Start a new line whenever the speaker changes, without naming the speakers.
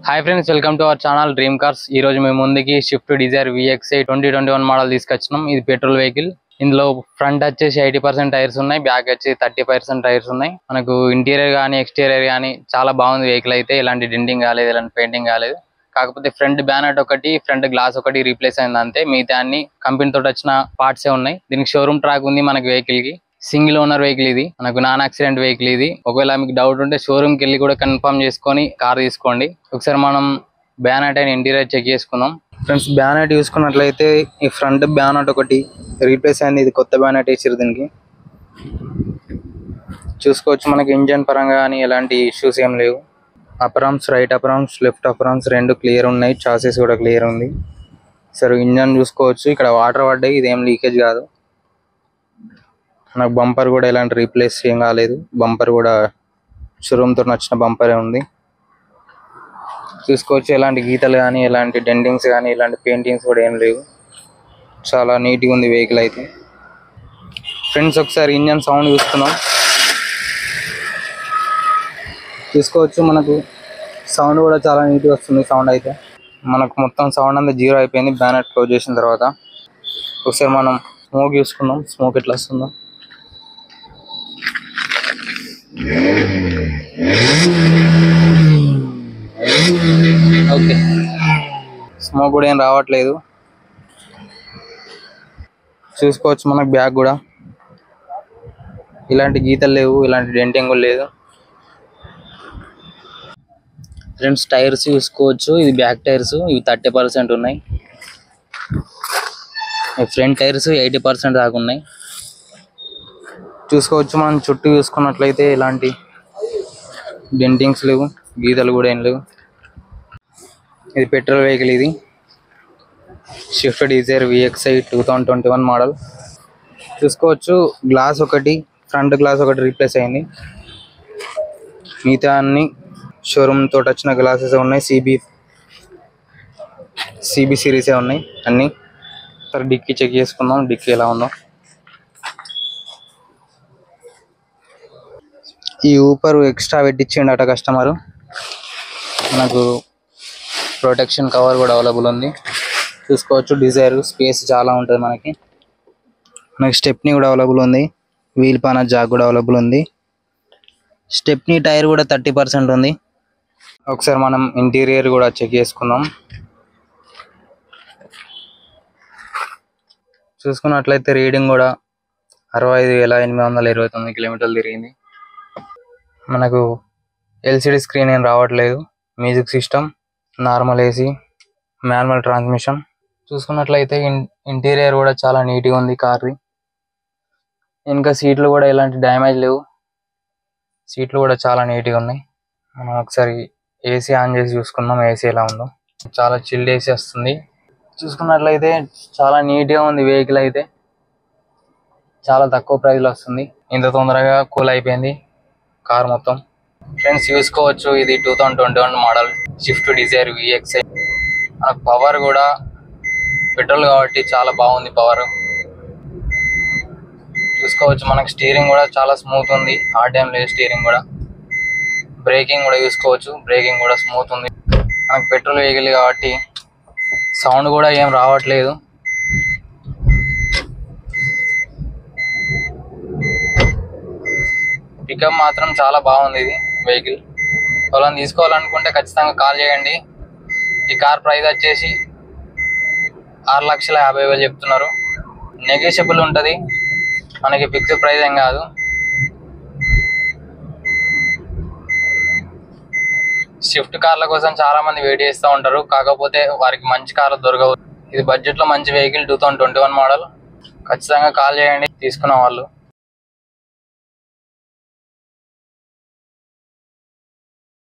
Hi friends, welcome to our channel dream cars. ఈ రోజు మేము ముందుకి స్విఫ్ట్ డిజైర్ VXi 2021 మోడల్ తీసుకొచ్చినాం. ఇది పెట్రోల్ వెహికల్. ఇందులో ఫ్రంట్ వచ్చేసి 80% టైర్స్ ఉన్నాయి, బ్యాక్ వచ్చి 30% టైర్స్ ఉన్నాయి. మనకు ఇంటీరియర్ కానీ ఎక్స్టీరియర్ కానీ చాలా బాగుంది వెహికల్ అయితే. ఎలాంటి డెంటింగ్ కాలేదు, ఎలాంటి పెయింటింగ్ కాలేదు. కాకపోతే ఫ్రంట్ బ్యానెట్ ఒకటి, ఫ్రంట్ గ్లాస్ ఒకటి రీప్లేస్ అయింది అంతే. మిగతా అన్ని కంపెనీ తోటి వచ్చిన పార్ట్సే ఉన్నాయి. దీనికి షోరూమ్ ట్రాక్ ఉంది మనకి వెహికల్ కి. సింగిల్ ఓనర్ వెహికల్ ఇది, మనకు నాన్ యాక్సిడెంట్ వెహికల్ ఇది. ఒకవేళ మీకు డౌట్ ఉంటే షోరూమ్ కి వెళ్ళి కూడా కన్ఫర్మ్ చేసుకొని కార్ తీసుకోండి. ఒకసారి మనం బ్యానెట్ అయిన ఇంటీరియర్ చెక్ చేసుకుందాం. ఫ్రెండ్స్, బ్యానెట్ చూసుకున్నట్లయితే ఈ ఫ్రంట్ బ్యానెట్ ఒకటి రీప్లేస్ అయింది. ఇది కొత్త బ్యానెట్ వేసారు దీనికి. చూసుకోవచ్చు, మనకి ఇంజన్ పరంగా కానీ ఎలాంటి ఇష్యూస్ ఏం లేవు. Upper arms, right upper arms, left upper arms రెండు క్లియర్ ఉన్నాయి. చాసెస్ కూడా క్లియర్ ఉంది. సరే, ఇంజన్ చూసుకోవచ్చు. ఇక్కడ వాటర్ పడ్డాయి, ఇదేం లీకేజ్ కాదు. నాకు బంపర్ కూడా ఎలాంటి రీప్లేస్ ఏం కాలేదు. బంపర్ కూడా షోరూమ్ తో నచ్చిన బంపరే ఉంది. చూసుకోవచ్చు, ఎలాంటి గీతలు కానీ ఎలాంటి డెంటింగ్స్ కానీ ఎలాంటి పెయింటింగ్స్ కూడా ఏం లేవు. చాలా నీట్గా ఉంది వెహికల్ అయితే. ఫ్రెండ్స్, ఒకసారి ఇంజన్ సౌండ్ చూస్తున్నాం. చూసుకోవచ్చు, మనకు సౌండ్ కూడా చాలా నీట్గా వస్తుంది. సౌండ్ అయితే మనకు మొత్తం సౌండ్ అంతా జీరో అయిపోయింది బ్యానెట్ క్లోజ్ చేసిన తర్వాత. ఒకసారి మనం స్మోక్ చూసుకుందాం, స్మోక్ ఎట్లా వస్తుందో. ఓకే, స్మోక్ కూడా ఏం రావట్లేదు. చూసుకోవచ్చు, మనకు బ్యాగ్ కూడా ఇలాంటి గీతలు లేవు, ఇలాంటి డెంటింగ్ కూడా లేదు. ఫ్రెండ్స్, టైర్స్ చూసుకోవచ్చు. ఇది బ్యాక్ టైర్స్, ఇవి 30% ఉన్నాయి. ఫ్రంట్ టైర్స్ 80% దాకా ఉన్నాయి. చూసుకోవచ్చు, మనం చుట్టూ చూసుకున్నట్లయితే ఎలాంటి డెంటింగ్స్ లేవు, గీతలు కూడా ఏం లేవు. ఇది పెట్రోల్ వెహికల్. ఇది స్విఫ్ట్ డిజైర్ VXi 2021 మోడల్. చూసుకోవచ్చు, గ్లాస్ ఒకటి, ఫ్రంట్ గ్లాస్ ఒకటి రీప్లేస్ అయింది. మిగతా అన్ని షోరూమ్ తోటి వచ్చిన గ్లాసెస్ ఉన్నాయి. CB సిరీసే ఉన్నాయి అన్ని. సరే, డిక్కీ చెక్ చేసుకుందాం, డిక్కీ ఎలా ఉందో. ఈ ఊపర్ ఎక్స్ట్రా పెట్టించిండట కస్టమర్. మనకు ప్రొటెక్షన్ కవర్ కూడా అవైలబుల్ ఉంది. చూసుకోవచ్చు, డిజైర్ స్పేస్ చాలా ఉంటుంది మనకి. స్టెప్నీ కూడా అవైలబుల్ ఉంది. వీల్ పాన జాక్ కూడా అవైలబుల్ ఉంది. స్టెప్నీ టైర్ కూడా 30% ఉంది. ఒకసారి మనం ఇంటీరియర్ కూడా చెక్ చేసుకుందాం. చూసుకున్నట్లయితే రీడింగ్ కూడా 65,829 కిలోమీటర్లు తిరిగింది. మనకు LCD స్క్రీన్ ఏం రావట్లేదు. Music system, normal AC, manual transmission. చూసుకున్నట్లయితే ఇంటీరియర్ కూడా చాలా నీట్గా ఉంది కార్ది. ఇంకా సీట్లు కూడా ఎలాంటి డ్యామేజ్ లేవు. సీట్లు కూడా చాలా నీట్గా ఉన్నాయి. మనం ఒకసారి AC ఆన్ చేసి చూసుకుందాం, AC ఎలా ఉందో. చాలా చిల్డ్ AC వస్తుంది. చూసుకున్నట్లయితే చాలా నీట్గా ఉంది వెహికల్ అయితే. చాలా తక్కువ ప్రైస్లో వస్తుంది. ఇంత తొందరగా కూల్ అయిపోయింది కార్ మొత్తం. ఫ్రెండ్స్, చూసుకోవచ్చు, ఇది 2021 మోడల్ స్విఫ్ట్ డిజైర్ VXi. మనకు పవర్ కూడా పెట్రోల్ కాబట్టి చాలా బాగుంది పవర్. చూసుకోవచ్చు, మనకు స్టీరింగ్ కూడా చాలా స్మూత్ ఉంది. హార్డ్ ఏం లేదు స్టీరింగ్ కూడా. బ్రేకింగ్ కూడా చూసుకోవచ్చు, బ్రేకింగ్ కూడా స్మూత్ ఉంది. మనకు పెట్రోల్ వెహికల్ కాబట్టి సౌండ్ కూడా ఏం రావట్లేదు. పికప్ మాత్రం చాలా బాగుంది ఇది వెహికల్. ఎవరైనా తీసుకోవాలనుకుంటే ఖచ్చితంగా కాల్ చేయండి. ఈ కార్ ప్రైస్ వచ్చేసి 6,50,000 చెప్తున్నారు. నెగోషియబుల్ ఉంటుంది, మనకి ఫిక్స్డ్ ప్రైస్ ఏం కాదు. స్విఫ్ట్ కార్ల కోసం చాలా మంది వెయిట్ చేస్తూ ఉంటారు, కాకపోతే వారికి మంచి కార్లు దొరకవు. ఇది బడ్జెట్లో మంచి వెహికల్, 2021 మోడల్. ఖచ్చితంగా కాల్ చేయండి తీసుకున్న వాళ్ళు.